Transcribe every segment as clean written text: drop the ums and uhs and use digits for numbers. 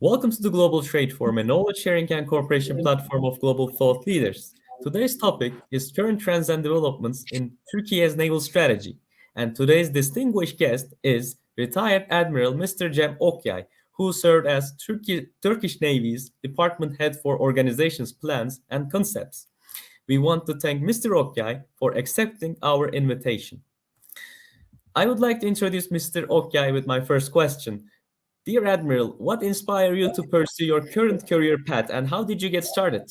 Welcome to the Global Trade Forum, a knowledge sharing and cooperation platform of global thought leaders. Today's topic is current trends and developments in Turkey's naval strategy. And today's distinguished guest is retired Admiral Mr. Cem Okyay, who served as Turkish Navy's department head for organizations, plans, and concepts. We want to thank Mr. Okyay for accepting our invitation. I would like to introduce Mr. Okyay with my first question. Dear Admiral, what inspired you to pursue your current career path and how did you get started?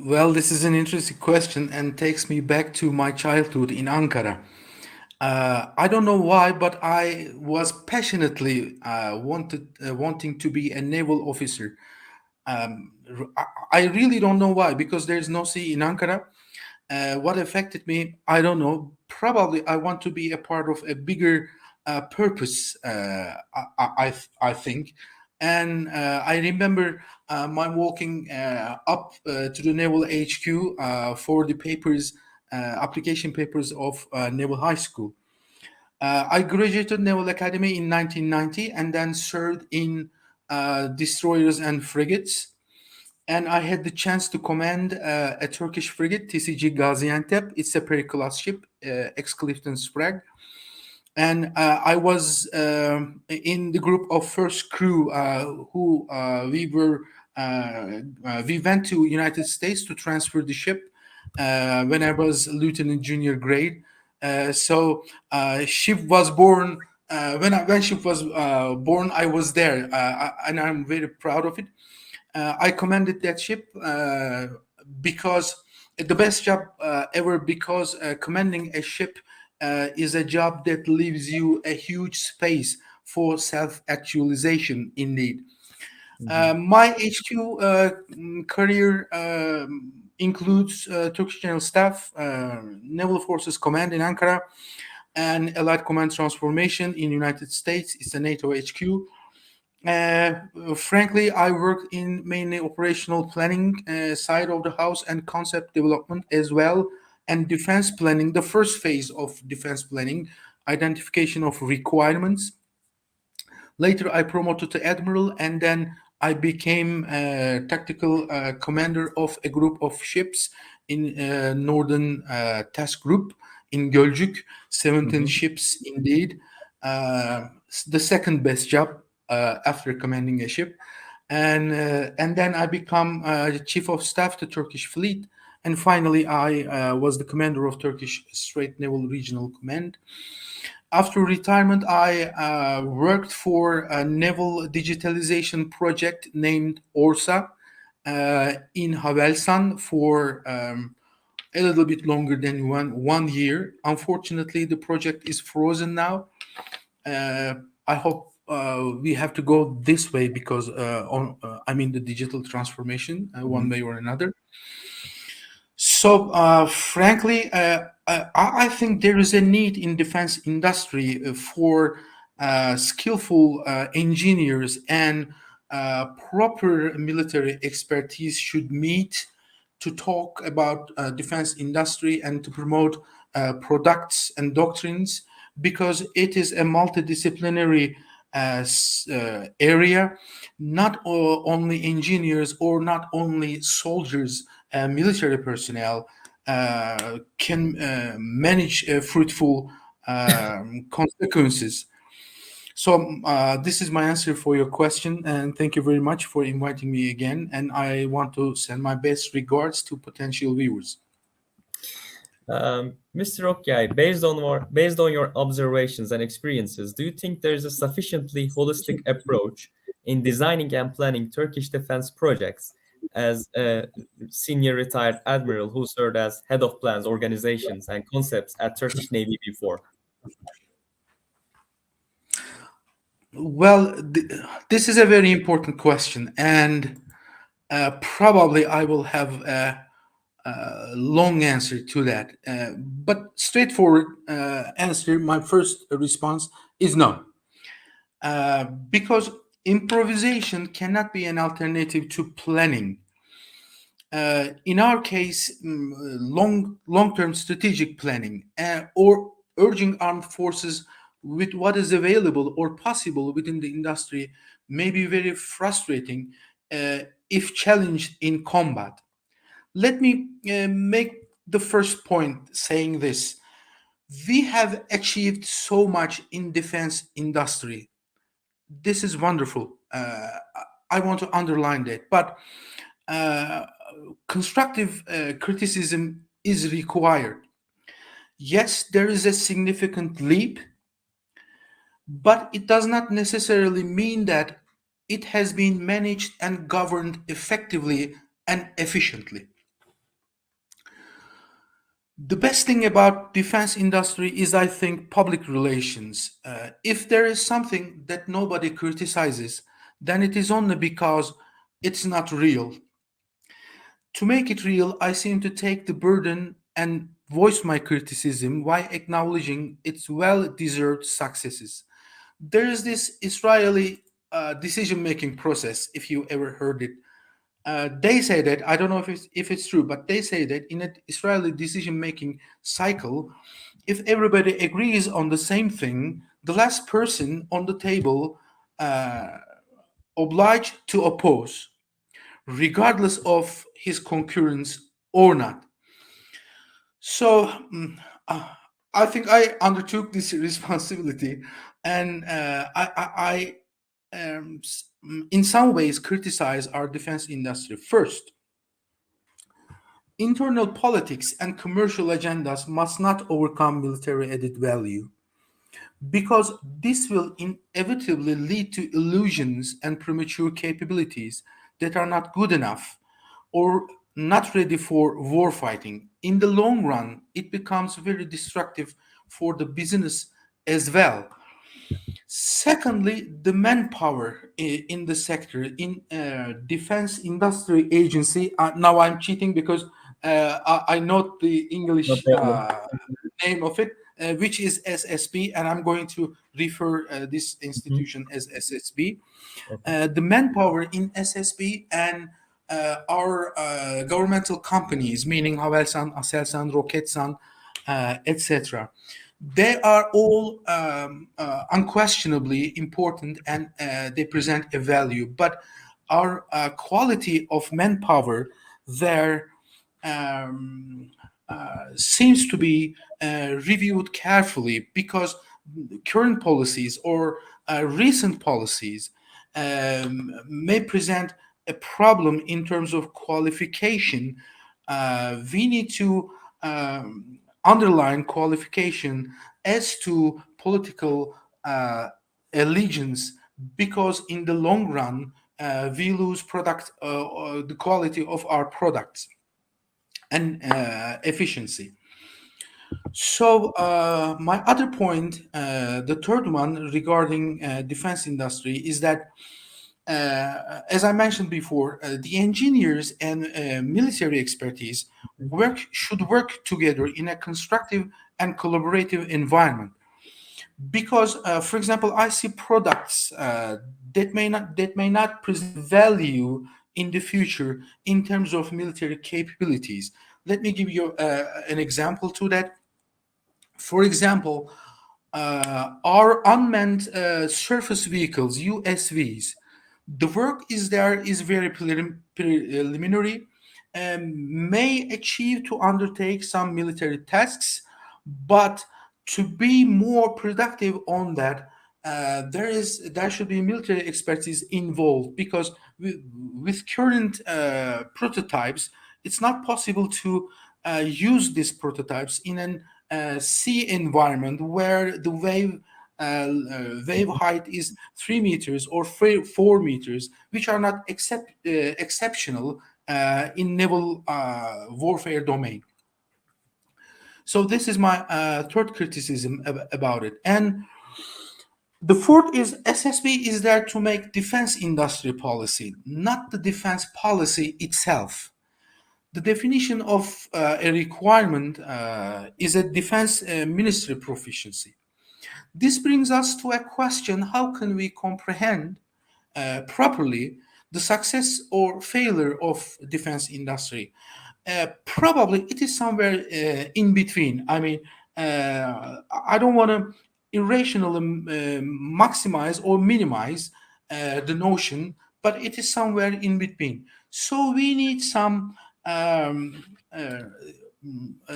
Well, this is an interesting question and takes me back to my childhood in Ankara. I don't know why, but I was passionately wanting to be a naval officer. I really don't know why, because there's no sea in Ankara. What affected me, I don't know. Probably I want to be a part of a bigger purpose. I think, and I remember my walking up to the Naval HQ for the papers, application papers of Naval High School. I graduated Naval Academy in 1990 and then served in destroyers and frigates. And I had the chance to command a Turkish frigate, TCG Gaziantep. It's a Periclas ship, ex-Clifton Sprague. And I was in the group of first crew who we went to United States to transfer the ship when I was lieutenant junior grade. Ship was born when ship was born. I was there, and I'm very proud of it. I commanded that ship because the best job ever. Because commanding a ship is a job that leaves you a huge space for self-actualization. Indeed, Mhm. my HQ career includes Turkish General Staff, Naval Forces Command in Ankara, and Allied Command Transformation in United States. It's a NATO HQ. Uh, Frankly, I worked in mainly operational planning side of the house and concept development as well, and defense planning. The first phase of defense planning, identification of requirements. Later, I promoted to admiral, and then I became a tactical commander of a group of ships in Northern Task Group in Gölcük. 17 Mhm. ships, indeed. Uh, the second best job after commanding a ship, and then I become chief of staff to Turkish fleet, and finally I was the commander of Turkish Strait Naval Regional Command. After retirement, I worked for a naval digitalization project named ORSA in Havelsan for a little bit longer than one year. Unfortunately, the project is frozen now. uh, I hope we have to go this way because I mean the digital transformation one Mhm. way or another. So, frankly, I think there is a need in defense industry for skillful engineers, and proper military expertise should meet to talk about defense industry and to promote products and doctrines, because it is a multidisciplinary area. Not only engineers or not only soldiers, military personnel can manage fruitful consequences. So this is my answer for your question, and thank you very much for inviting me again. And I want to send my best regards to potential viewers. Mr. Okyay, based on your observations and experiences, do you think there is a sufficiently holistic approach in designing and planning Turkish defense projects as a senior retired admiral who served as head of plans, organizations, and concepts at Turkish Navy before? Well, this is a very important question, and probably I will have a long answer to that. But straightforward answer, my first response is no. Because improvisation cannot be an alternative to planning. In our case, long term strategic planning or urging armed forces with what is available or possible within the industry may be very frustrating uh, if challenged in combat. Let me make the first point saying this. We have achieved so much in defense industry. This is wonderful. I want to underline that. But uh, constructive criticism is required. Yes, there is a significant leap, but it does not necessarily mean that it has been managed and governed effectively and efficiently. The best thing about defense industry is, I think, public relations. If there is something that nobody criticizes, then it is only because it's not real. To make it real, I seem to take the burden and voice my criticism while acknowledging its well-deserved successes. There is this Israeli decision-making process, if you ever heard it. They say that, I don't know if it's true, but they say that in an Israeli decision-making cycle, if everybody agrees on the same thing, the last person on the table uh, obliged to oppose, regardless of his concurrence or not. So uh, I think I undertook this responsibility, and in some ways, criticize our defense industry. First, internal politics and commercial agendas must not overcome military added value, because this will inevitably lead to illusions and premature capabilities that are not good enough or not ready for warfighting. In the long run, it becomes very destructive for the business as well. Secondly, the manpower in the sector, in defense industry agency. Now I'm cheating because I note the No English problem. name of it, which is SSB, and I'm going to refer this Mhm. institution as SSB. Okay. The manpower in SSB and our governmental companies, meaning Havelsan, Aselsan, Roketsan, etc. They are all unquestionably important, and they present a value. But our quality of manpower there um, seems to be reviewed carefully, because current policies or recent policies may present a problem in terms of qualification. We need to underline qualification as to political allegiance, because in the long run we lose the quality of our products and efficiency. So my other point, the third one regarding defense industry, is that as I mentioned before, the engineers and military expertise should work together in a constructive and collaborative environment. Because, for example, I see products that may not present value in the future in terms of military capabilities. Let me give you an example to that. For example, our unmanned surface vehicles, USVs, the work is there is very preliminary, and may achieve to undertake some military tasks, but to be more productive on that, there should be military expertise involved, because with current prototypes, it's not possible to use these prototypes in an sea environment where the wave height is 3 meters or 4 meters, which are not exceptional in naval warfare domain. So this is my third criticism about it. And the fourth is, SSB is there to make defense industry policy, not the defense policy itself. The definition of a requirement is a defense ministry proficiency. This brings us to a question: how can we comprehend properly the success or failure of defense industry? Probably it is somewhere in between. I mean, I don't want to. irrationally maximize or minimize the notion, but it is somewhere in between. So we need um, uh,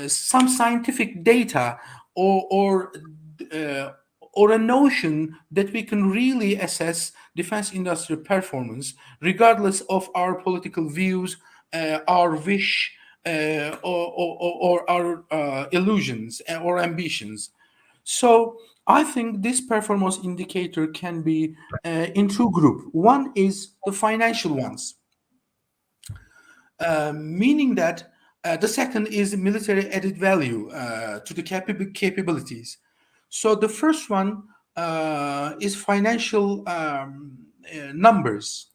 some scientific data or uh, or a notion that we can really assess defense industry performance regardless of our political views, our wish, or our illusions or ambitions. So I think this performance indicator can be in two groups. One is the financial ones, meaning that the second is military added value to the capabilities. So the first one is financial numbers.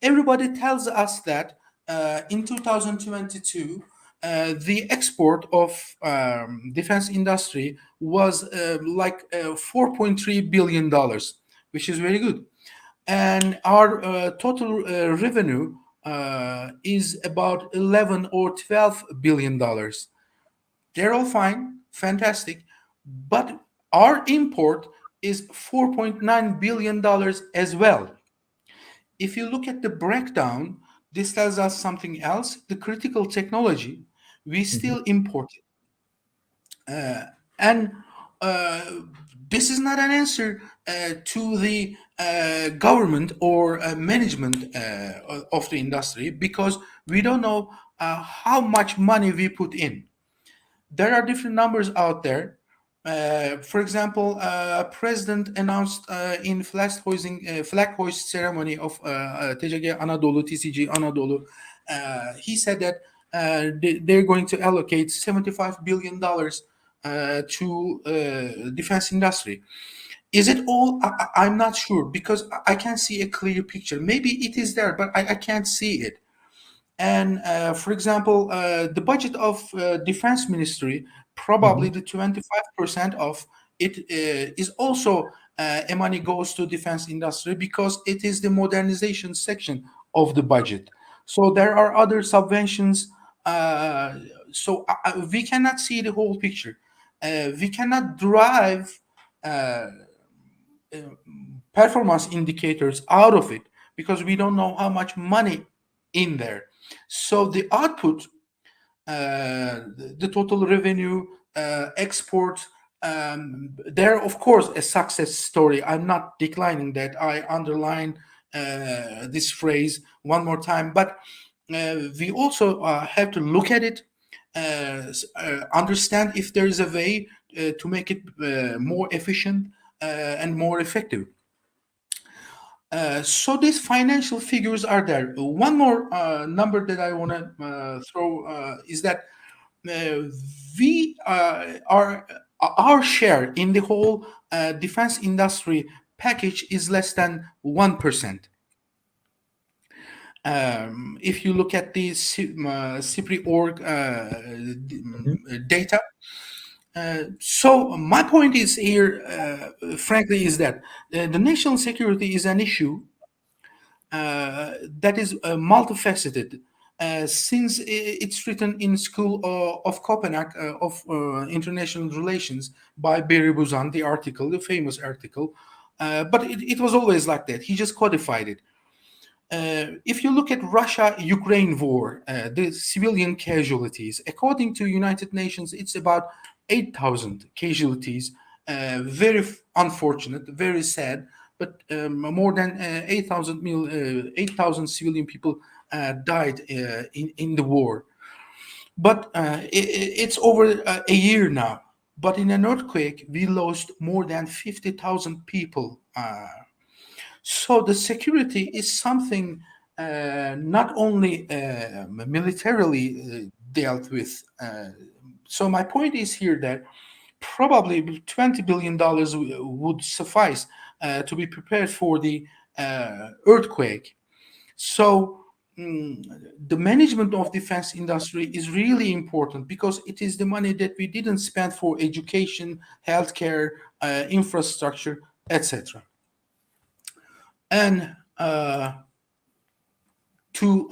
Everybody tells us that in 2022, the export of defense industry was like $4.3 billion, which is very good. And our total revenue is about 11 or 12 billion dollars. They're all fine, fantastic, but our import is 4.9 billion dollars as well. If you look at the breakdown, this tells us something else. The critical technology we Mhm. still import it. And uh, this is not an answer to the government or management of the industry, because we don't know how much money we put in. There are different numbers out there. For example, President announced in flag hoist ceremony of TCG Anadolu, TCG Anadolu, he said that they're going to allocate $75 billion to defense industry. Is it all? I'm not sure, because I can't see a clear picture. Maybe it is there, but I can't see it. And for example, the budget of defense ministry, probably Mhm. the 25% of it is also money goes to defense industry, because it is the modernization section of the budget. So there are other subventions. Uh, we cannot see the whole picture. We cannot derive uh, performance indicators out of it, because we don't know how much money in there. So the output, the total revenue, export, they're of course a success story. I'm not declining that. I underline this phrase one more time, but we also have to look at it, understand if there is a way to make it more efficient and more effective. So these financial figures are there. One more number that I want to throw is that uh, we are our share in the whole defense industry package is less than 1%. If you look at the CIPRI org Mhm. data, so my point is here, frankly, is that the national security is an issue that is multifaceted. Since it's written in School of Copenhagen of International Relations by Barry Buzan, the article, the famous article, but it was always like that. He just codified it. If you look at Russia-Ukraine war, the civilian casualties, according to United Nations, it's about 8,000 casualties. Very unfortunate, very sad, but more than 8,000 civilian people died in the war. But it's over a year now. But in an earthquake, we lost more than 50,000 people. So the security is something not only militarily dealt with. So my point is here that probably $20 billion would suffice to be prepared for the earthquake. So the management of defense industry is really important, because it is the money that we didn't spend for education, healthcare, infrastructure, etc. And to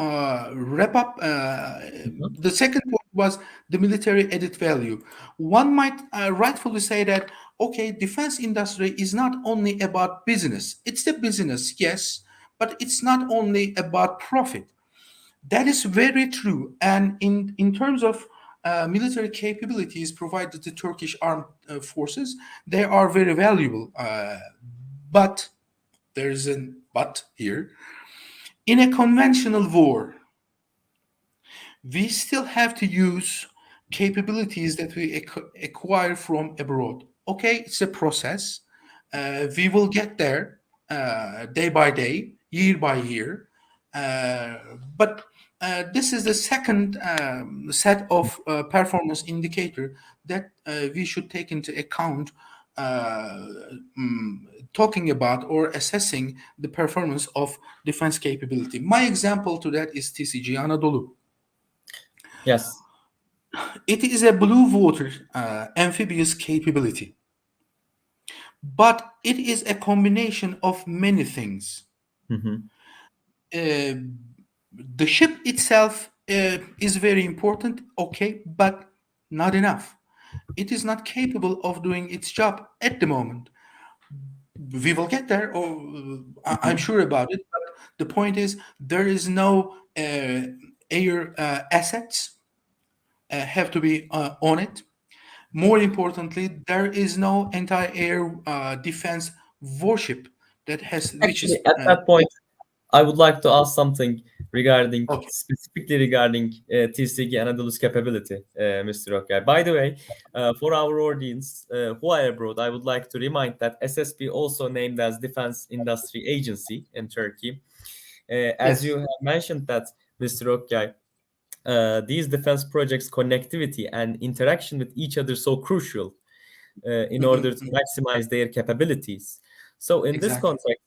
wrap up, Mhm. the second point was the military added value. One might rightfully say that, okay, defense industry is not only about business. It's the business, yes, but it's not only about profit. That is very true. And in terms of military capabilities provided to Turkish armed forces, they are very valuable. But there's a but here. In a conventional war, we still have to use capabilities that we acquire from abroad. Okay, it's a process. We will get there day by day, year by year. Uh, but this is the second set of performance indicator that we should take into account uh, mm, talking about or assessing the performance of defense capability. My example to that is TCG Anadolu. Yes. It is a blue water amphibious capability, but it is a combination of many things. Hmm. Uh, the ship itself is very important, okay, but not enough. It is not capable of doing its job at the moment. We will get there, or I'm Hmm. sure about it. But the point is, there is no air assets have to be on it. More importantly, there is no anti-air defense warship that has which Actually, is at that point, I would like to ask something okay. specifically regarding TCG Anadolu's capability, Mr. Okay. By the way, for our audience who are abroad, I would like to remind that SSP also named as Defense Industry Agency in Turkey. As Yes. you have mentioned that, Mr. Okay, these defense projects' connectivity and interaction with each other so crucial in order Mhm, to mhm. maximize their capabilities. So, in this Exactly. context,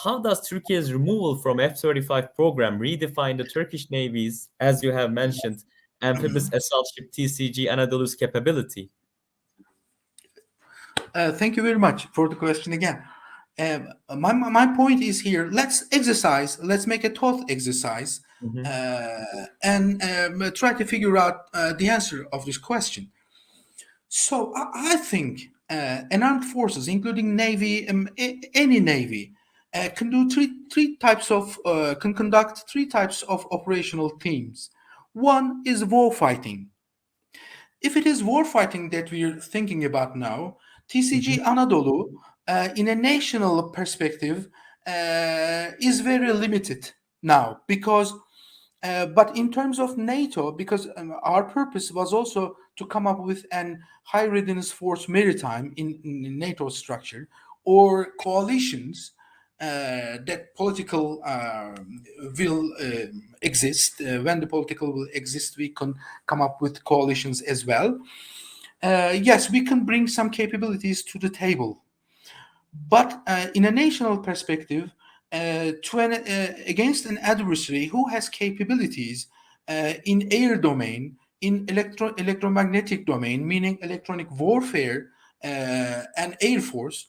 how does Turkey's removal from F-35 program redefine the Turkish Navy's, as you have mentioned, amphibious assault ship TCG Anadolu's capability? Thank you very much for the question again. My point is here. Let's exercise. Let's make a thought exercise Hmm. and try to figure out the answer of this question. So I think an armed forces, including navy, any navy, can do three types of can conduct three types of operational teams. One is war fighting. If it is war fighting that we are thinking about now, TCG Hmm. Anadolu, in a national perspective, is very limited now because but in terms of NATO, because our purpose was also to come up with an high readiness force maritime in NATO structure or coalitions that political will exist. When the political will exist, we can come up with coalitions as well. Yes, we can bring some capabilities to the table, but in a national perspective, against an adversary who has capabilities in air domain, in electromagnetic domain, meaning electronic warfare and air force,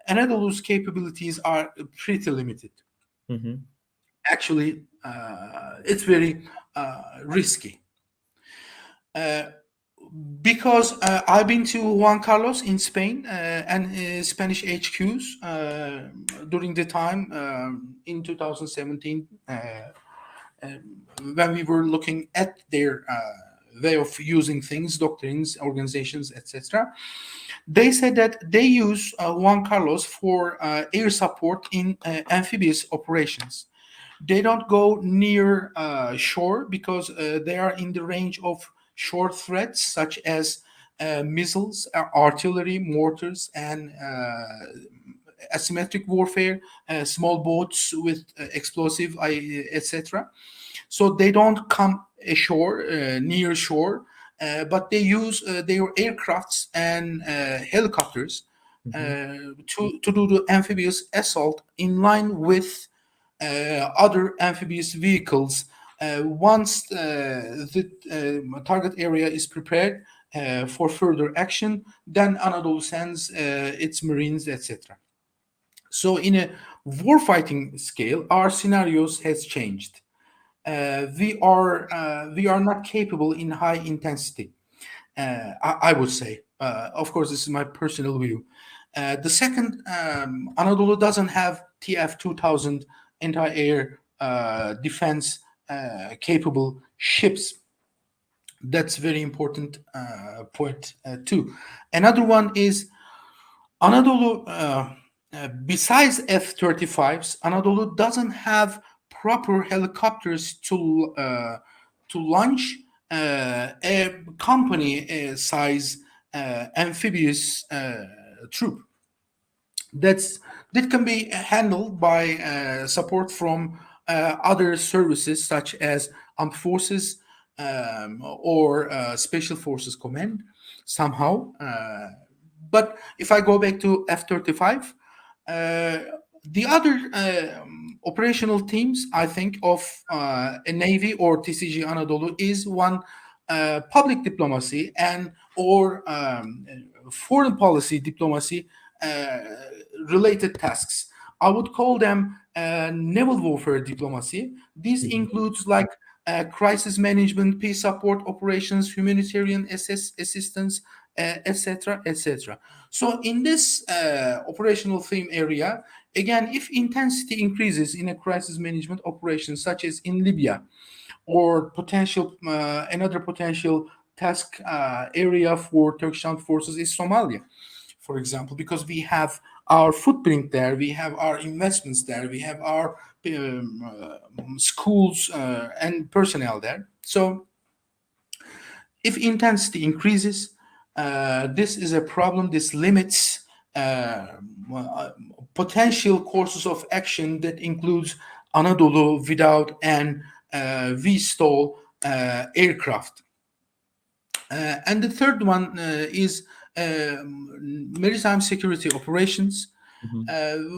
Anadolu's capabilities are pretty limited. Hmm. Actually, it's very risky. Uh, because I've been to Juan Carlos in Spain and Spanish HQs during the time in 2017 when we were looking at their way of using things, doctrines, organizations, etc. They said that they use Juan Carlos for air support in amphibious operations. They don't go near shore because they are in the range of shore threats such as missiles, artillery, mortars, and asymmetric warfare, small boats with explosive, etc. So they don't come ashore, near shore, but they use their aircrafts and helicopters Hmm. to do the amphibious assault in line with other amphibious vehicles. Once the target area is prepared for further action, then Anadolu sends its marines, etc. So, in a warfighting scale, our scenarios has changed. We are not capable in high intensity. I would say. Of course, this is my personal view. The second, Anadolu doesn't have TF 2000 anti-air defense capable ships. That's very important point too. Another one is Anadolu, besides F-35s, Anadolu doesn't have proper helicopters to launch a company size amphibious troop. That's that can be handled by support from other services such as armed forces or special forces command somehow. But if I go back to F-35, uh, the other operational teams, I think, of a Navy or TCG Anadolu is one public diplomacy and or foreign policy diplomacy uh, related tasks. I would call them naval warfare diplomacy. This Mhm. includes like crisis management, peace support operations, humanitarian assistance, etc., etc. So in this operational theme area, again, if intensity increases in a crisis management operation, such as in Libya, or potential another potential task area for Turkish armed forces is Somalia, for example, because we have our footprint there, we have our investments there, we have our schools and personnel there. So if intensity increases, this is a problem. This limits uh, potential courses of action that includes Anadolu without an VSTOL aircraft. And the third one is maritime security operations. Mhm.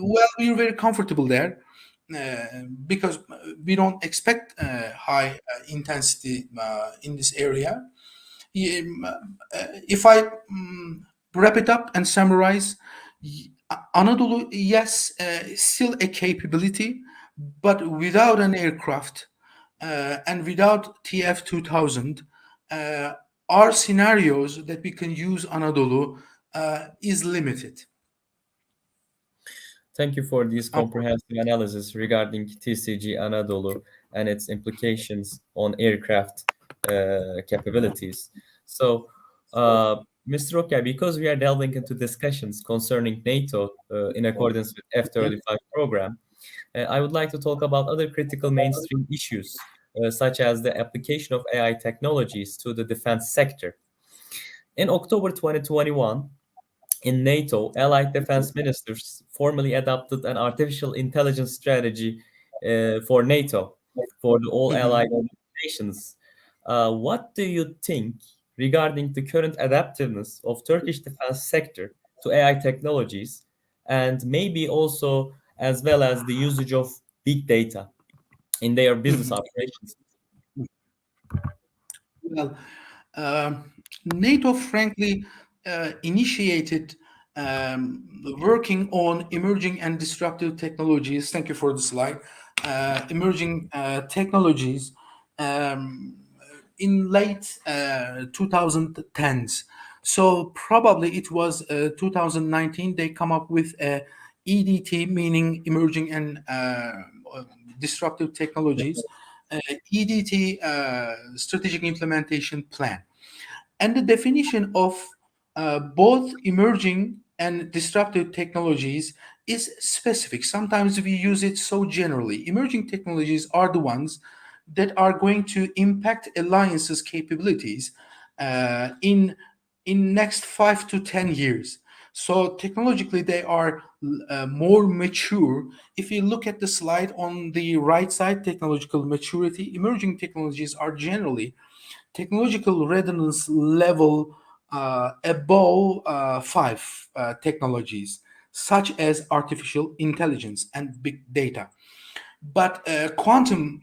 Well, we're very comfortable there because we don't expect high intensity in this area. If I wrap it up and summarize, Anadolu, yes, still a capability, but without an aircraft and without TF 2000, uh, our scenarios that we can use Anadolu is limited. Thank you for this Unfortunately. comprehensive analysis regarding TCG Anadolu and its implications on aircraft capabilities. So, uh, Mr. Okyay, because we are delving into discussions concerning NATO in accordance with F-35 program, I would like to talk about other critical mainstream issues, such as the application of AI technologies to the defense sector. In October 2021, in NATO, allied defense ministers formally adopted an artificial intelligence strategy for NATO, for the all allied Mhm. nations. What do you think regarding the current adaptiveness of Turkish defense sector to AI technologies, and maybe also as well as the usage of big data in their business Mhm. operations? Well, NATO, frankly, initiated working on emerging and disruptive technologies. Thank you for the slide. Emerging technologies um, in late 2010s. So probably it was 2019 they come up with a EDT, meaning emerging and disruptive technologies, uh, EDT, strategic implementation plan. And the definition of both emerging and disruptive technologies is specific. Sometimes we use it so generally. Emerging technologies are the ones that are going to impact alliances capabilities in next 5 to 10 years. So technologically, they are more mature. If you look at the slide on the right side, technological maturity, emerging technologies are generally technological readiness level above five technologies, such as artificial intelligence and big data. But quantum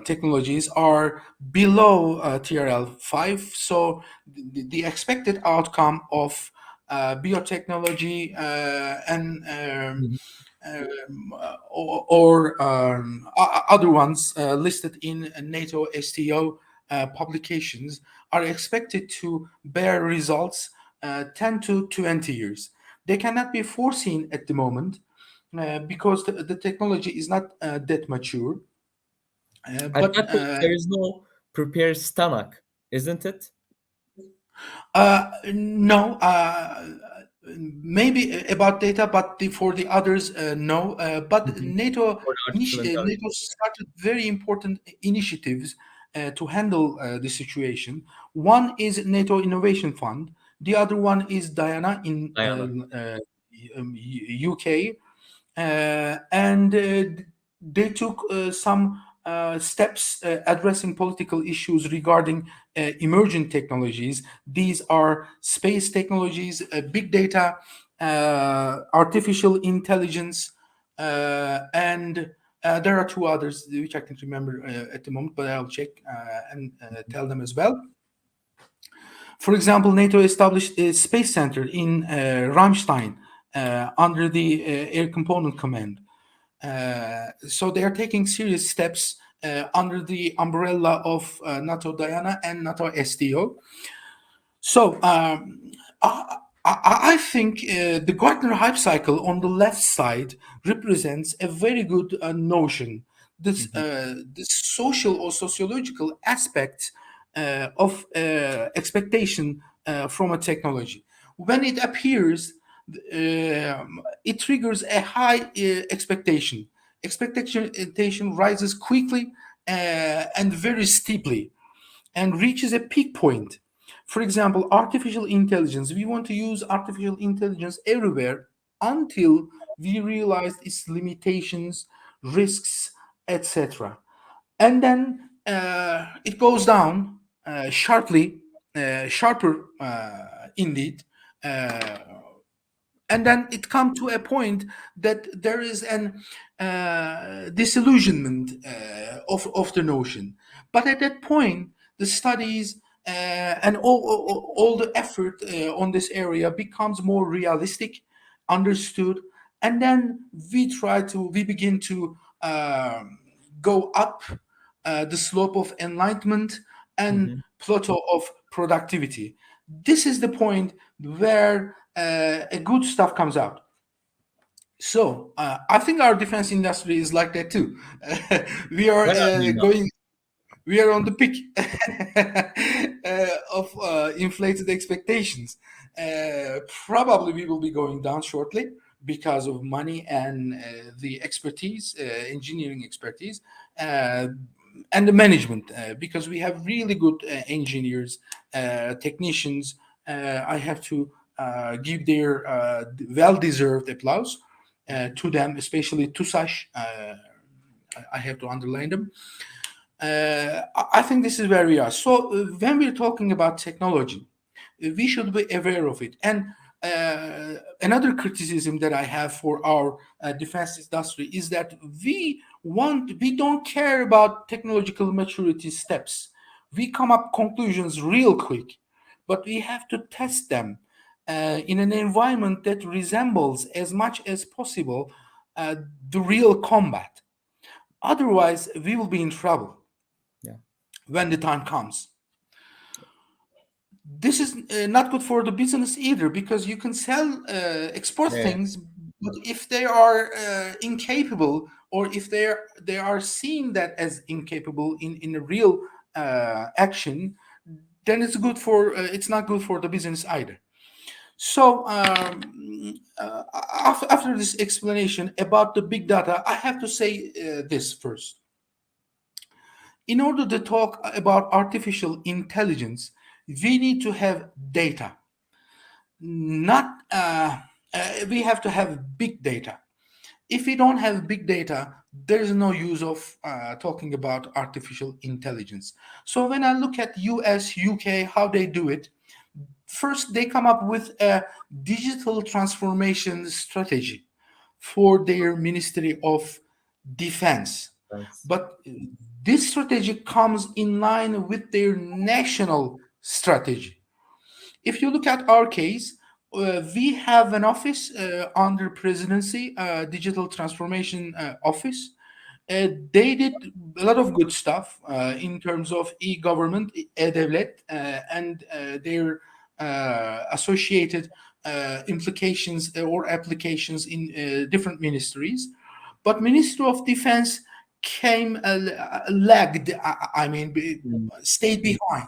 technologies are below TRL 5, so the expected outcome of biotechnology and Mhm. other ones listed in NATO STO publications are expected to bear results 10 to 20 years. They cannot be foreseen at the moment because the technology is not that mature. At But that point, there is no prepared stomach, isn't it? No, maybe about data, but for the others, no. But Mhm. For the artificial NATO intelligence. started very important initiatives to handle the situation. One is NATO Innovation Fund. The other one is Diana in Diana. UK, and they took some steps addressing political issues regarding emerging technologies. These are space technologies, big data, artificial intelligence, and there are two others which I can't remember at the moment, but I'll check and tell them as well. For example, NATO established a space center in Ramstein under the Air Component Command. So they are taking serious steps under the umbrella of NATO Diana and NATO SDO. So I think the Gartner hype cycle on the left side represents a very good notion. Mhm. This social or sociological aspect of expectation from a technology. When it appears, it triggers a high expectation. Expectation rises quickly and very steeply and reaches a peak point. For example, artificial intelligence. We want to use artificial intelligence everywhere until we realize its limitations, risks, etc. And then it goes down sharply, sharper indeed. Uh, and then it comes to a point that there is an disillusionment of the notion. But at that point, the studies and all the effort on this area becomes more realistic, understood, and then we begin to go up the slope of enlightenment and Mhm. plateau of productivity. This is the point where a good stuff comes out. So I think our defense industry is like that too. we are Where are uh, you now? going we are on the peak of inflated expectations. Probably we will be going down shortly because of money and the expertise, engineering expertise, uh, and the management, because we have really good engineers, technicians. I have to give their well deserved applause to them, especially to Sash. I have to underline them. I think this is where we are. So when we're talking about technology, we should be aware of it. And another criticism that I have for our defense industry is that we don't care about technological maturity steps. We come up conclusions real quick, but we have to test them in an environment that resembles as much as possible uh, the real combat. Otherwise, we will be in trouble Yeah. when the time comes. This is not good for the business either because you can export Yeah. things, but if they are incapable or if they are seen that as incapable in a real action, then it's not good for the business either. So after this explanation about the big data, I have to say this first. In order to talk about artificial intelligence, we need to have data. Not We have to have big data. If we don't have big data, there is no use of talking about artificial intelligence. So when I look at US, UK, how they do it, first they come up with a digital transformation strategy for their Ministry of Defense. Thanks. But this strategy comes in line with their national strategy. If you look at our case, we have an office under presidency, digital transformation office. They did a lot of good stuff in terms of e-government, e-devlet, and their associated implications or applications in different ministries. But Ministry of Defense came lagged. I mean, Mm. stayed behind.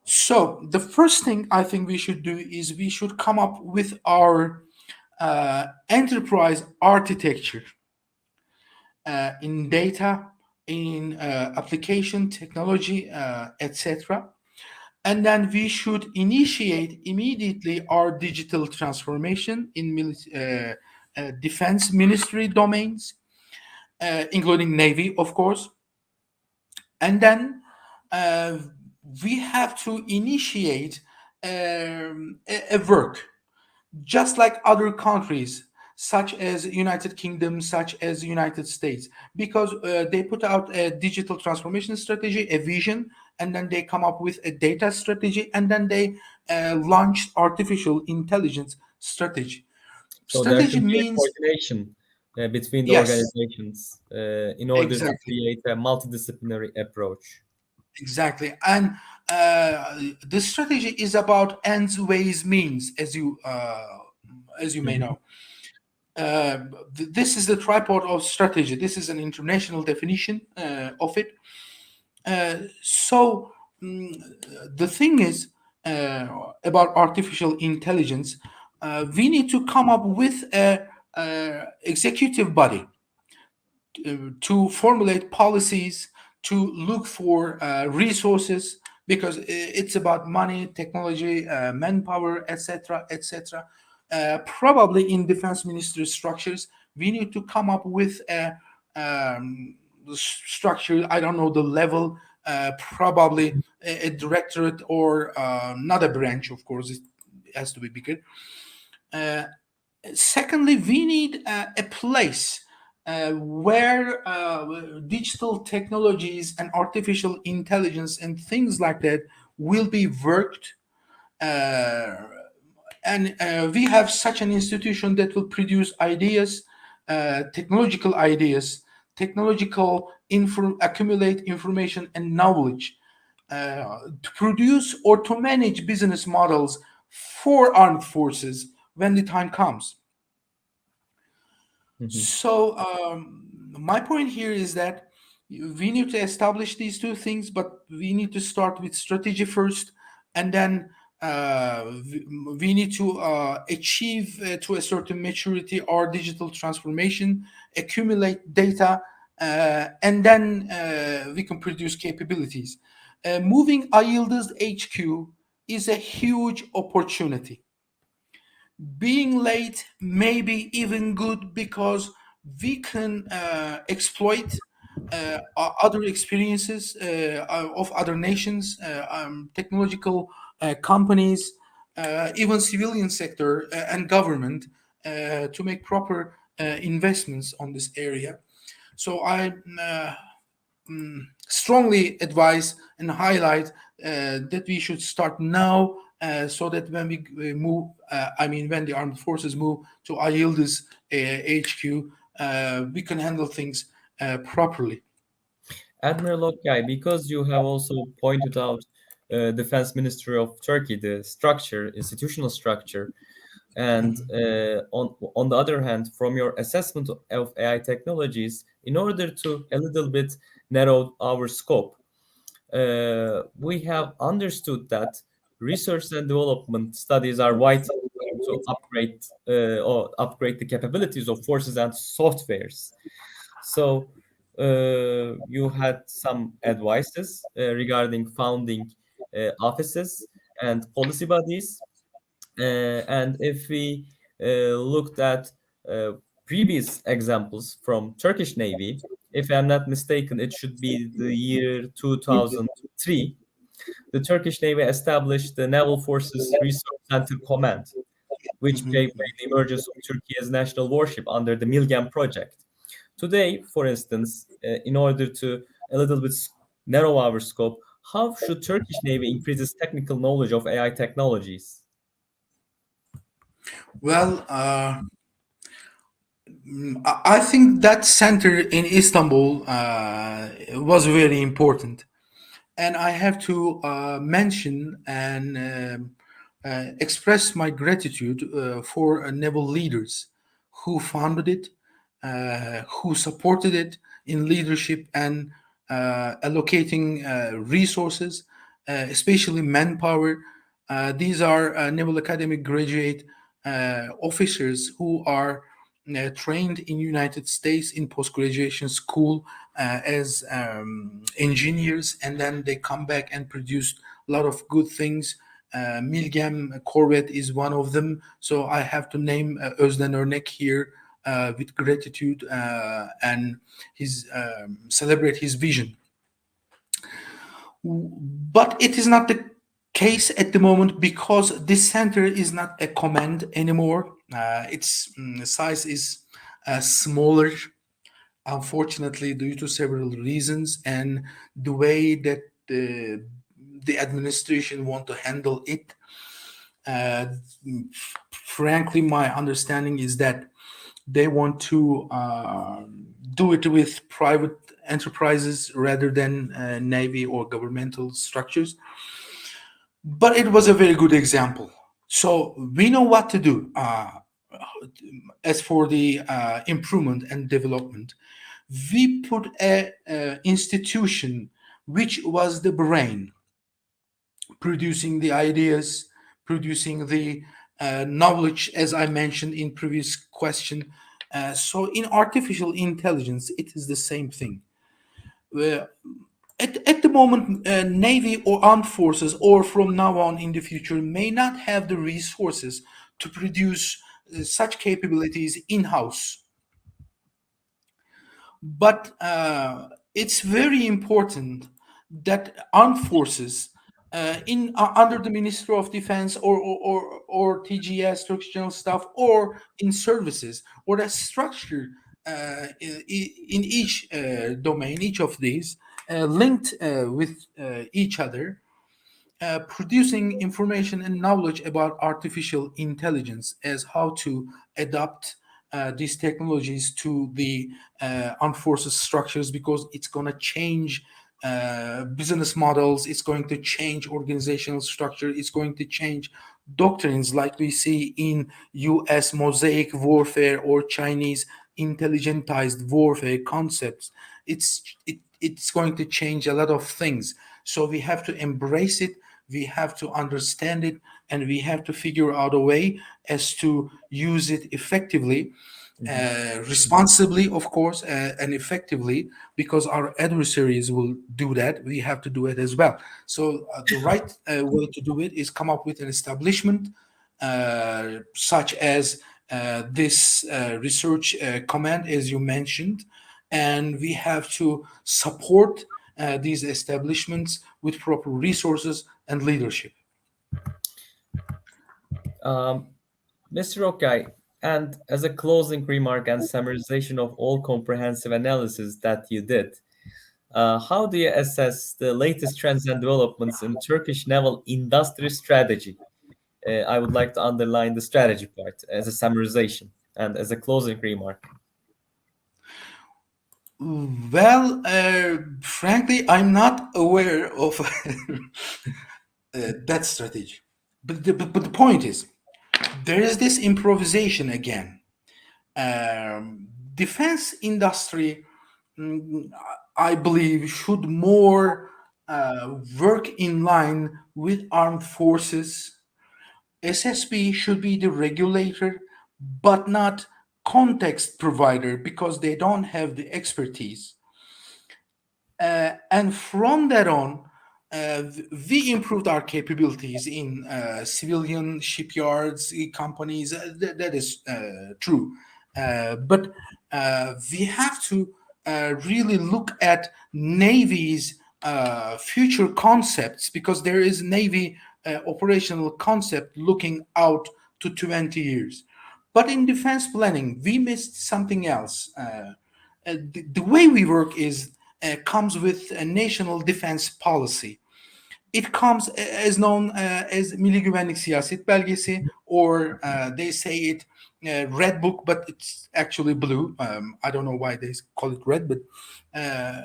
So the first thing I think we should do is we should come up with our enterprise architecture in data, in application technology, etc. And then we should initiate immediately our digital transformation in defense ministry domains, including Navy, of course. And then uh, we have to initiate a work just like other countries such as United Kingdom, such as United States, because they put out a digital transformation strategy, a vision, and then they come up with a data strategy, and then they launched artificial intelligence strategy. So there Strategy should be a means coordination between the yes, organizations in order to exactly. create a multidisciplinary approach. Exactly, and the strategy is about ends, ways, means, as you may Mhm. know. Uh, this is the tripod of strategy. This is an international definition of it. So the thing is about artificial intelligence, we need to come up with a executive body to formulate policies, to look for resources, because it's about money, technology, manpower, etc., etc. Probably in defense ministry structures, we need to come up with a structure. I don't know the level. Probably a directorate or not a branch. Of course, it has to be bigger. Uh, Secondly, we need a place where digital technologies and artificial intelligence and things like that will be worked. Uh, and we have such an institution that will produce ideas, technological ideas, technological accumulate information and knowledge to produce or to manage business models for armed forces when the time comes. Mhm. So my point here is that we need to establish these two things, but we need to start with strategy first, and then we need to achieve to a certain maturity our digital transformation, accumulate data, and then we can produce capabilities. Moving IELTS HQ is a huge opportunity. Being late may be even good because we can exploit other experiences of other nations, technological companies, even civilian sector and government to make proper investments on this area. So I strongly advise and highlight that we should start now so that when we move, I mean, when the armed forces move to IELTS HQ, we can handle things properly. Admiral Okyay, because you have also pointed out Defense Ministry of Turkey, the structure, institutional structure, and on the other hand, from your assessment of AI technologies, in order to a little bit narrow our scope, we have understood that research and development studies are vital to upgrade the capabilities of forces and softwares. So you had some advices regarding founding offices and policy bodies. And if we looked at uh, previous examples from Turkish Navy, if I'm not mistaken, it should be the year 2003. The Turkish Navy established the Naval Forces Research Center Command, which Mhm. paved the emergence of Turkey as national warship under the Milgem project. Today, for instance, in order to a little bit narrow our scope, how should Turkish Navy increase its technical knowledge of AI technologies? Well, I think that center in Istanbul was very important. And I have to mention and express my gratitude for naval leaders who founded it, who supported it in leadership and allocating resources, especially manpower. These are Naval Academy graduate officers who are trained in United States in post-graduation school as engineers, and then they come back and produce a lot of good things. Milgem Corvette is one of them. So I have to name Özden Örnek here with gratitude and his celebrate his vision. But it is not the case at the moment because this center is not a command anymore. Its size is smaller, unfortunately, due to several reasons, and the way that the administration want to handle it. Uh, Frankly, my understanding is that they want to do it with private enterprises rather than navy or governmental structures. But it was a very good example. So we know what to do. As for the improvement and development, we put a institution which was the brain, producing the ideas, producing the knowledge, as I mentioned in previous question. So in artificial intelligence, it is the same thing. Uh, at the moment, Navy or armed forces, or from now on in the future, may not have the resources to produce such capabilities in house. But it's very important that armed forces in under the Ministry of Defense or TGS, Turkish General Staff, or in services or a structure in each domain, each of these linked with each other, producing information and knowledge about artificial intelligence as how to adapt these technologies to the armed forces structures, because it's going to change business models, it's going to change organizational structure, it's going to change doctrines like we see in US mosaic warfare or Chinese intelligentized warfare concepts. It's going to change a lot of things. So we have to embrace it, we have to understand it, and we have to figure out a way as to use it effectively, Mhm. responsibly, of course, and effectively, because our adversaries will do that. We have to do it as well. So the right way to do it is come up with an establishment such as this research command, as you mentioned, and we have to support these establishments with proper resources and leadership. Um, Mr. Okyay, and as a closing remark and summarization of all comprehensive analysis that you did, how do you assess the latest trends and developments in Turkish naval industry strategy? I would like to underline the strategy part as a summarization and as a closing remark. Well, frankly, I'm not aware of that strategy. But the point is, there is this improvisation again. Defense industry, mm, I believe, should more work in line with armed forces. SSB should be the regulator, but not context provider, because they don't have the expertise. And from that on, we improved our capabilities in civilian shipyards, companies. That is true. But we have to really look at Navy's future concepts, because there is Navy operational concept looking out to 20 years. But in defense planning, we missed something else. The way we work is comes with a national defense policy. It comes as known as Milli Güvenlik Siyaset Belgesi, or they say it red book, but it's actually blue. I don't know why they call it red, but uh,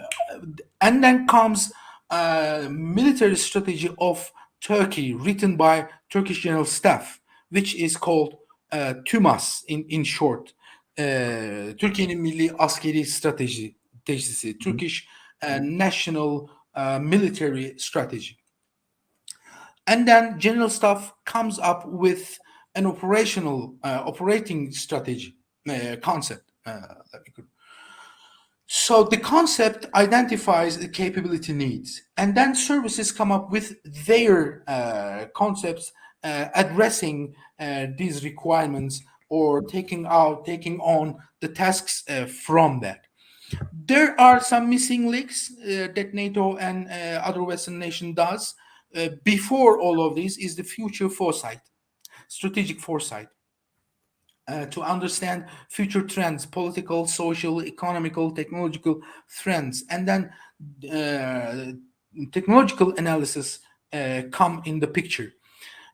and then comes military strategy of Turkey, written by Turkish General Staff, which is called TÜMAS in short. Türkiye'nin Milli Askeri Stratejisi, Turkish National Military Strategy. And then General Staff comes up with an operating strategy concept. So the concept identifies the capability needs, and then services come up with their concepts addressing these requirements or taking on the tasks from that. There are some missing links that NATO and other Western nation does. Before all of this is the future foresight, strategic foresight. To understand future trends, political, social, economical, technological trends, and then technological analysis come in the picture.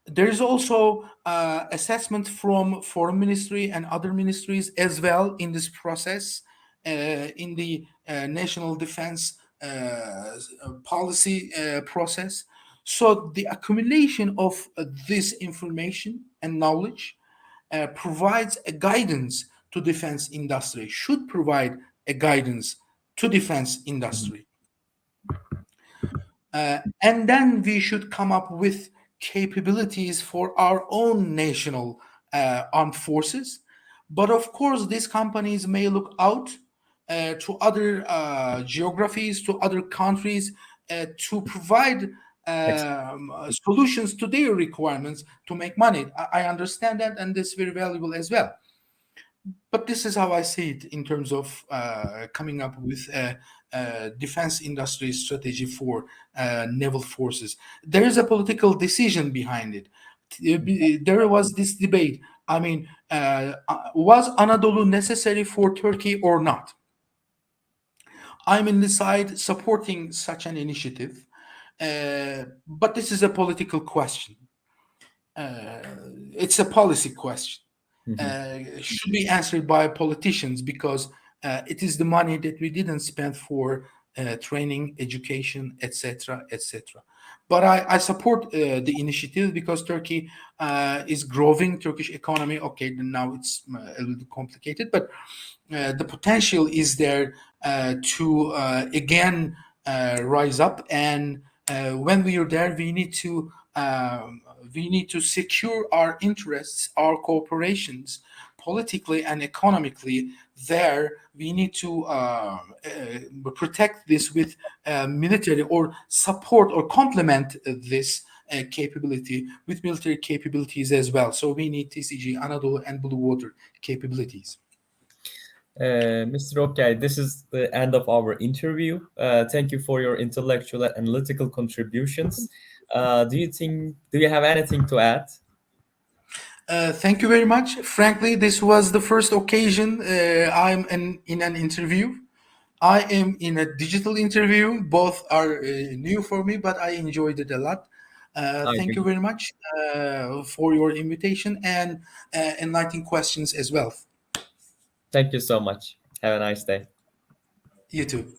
There is also assessment from foreign ministry and other ministries as well in this process, in the national defense policy process. So the accumulation of this information and knowledge provides a guidance to defense industry, should provide a guidance to defense industry. And then we should come up with capabilities for our own national armed forces. But of course, these companies may look out to other geographies, to other countries, to provide solutions to their requirements to make money. I understand that, and this is very valuable as well. But this is how I see it in terms of coming up with a defense industry strategy for naval forces. There is a political decision behind it. There was this debate. I mean, was Anadolu necessary for Turkey or not? I'm in the side supporting such an initiative, but this is a political question. It's a policy question. Should be answered by politicians because it is the money that we didn't spend for training, education, etc., etc. But I support the initiative because Turkey is growing. Turkish economy, okay, now it's a little complicated, but the potential is there to again rise up. And when we are there, we need to secure our interests, our cooperations, politically and economically. There, we need to protect this with military or support or complement this capability with military capabilities as well. So we need TCG, Anadolu, and Blue Water capabilities. Mr. Okyay, this is the end of our interview. Thank you for your intellectual and analytical contributions. Do you have anything to add? Thank you very much. Frankly, this was the first occasion I'm in an interview. I am in a digital interview. Both are new for me, but I enjoyed it a lot. I Thank you agree. very much for your invitation and enlightening questions as well. Thank you so much. Have a nice day. You too.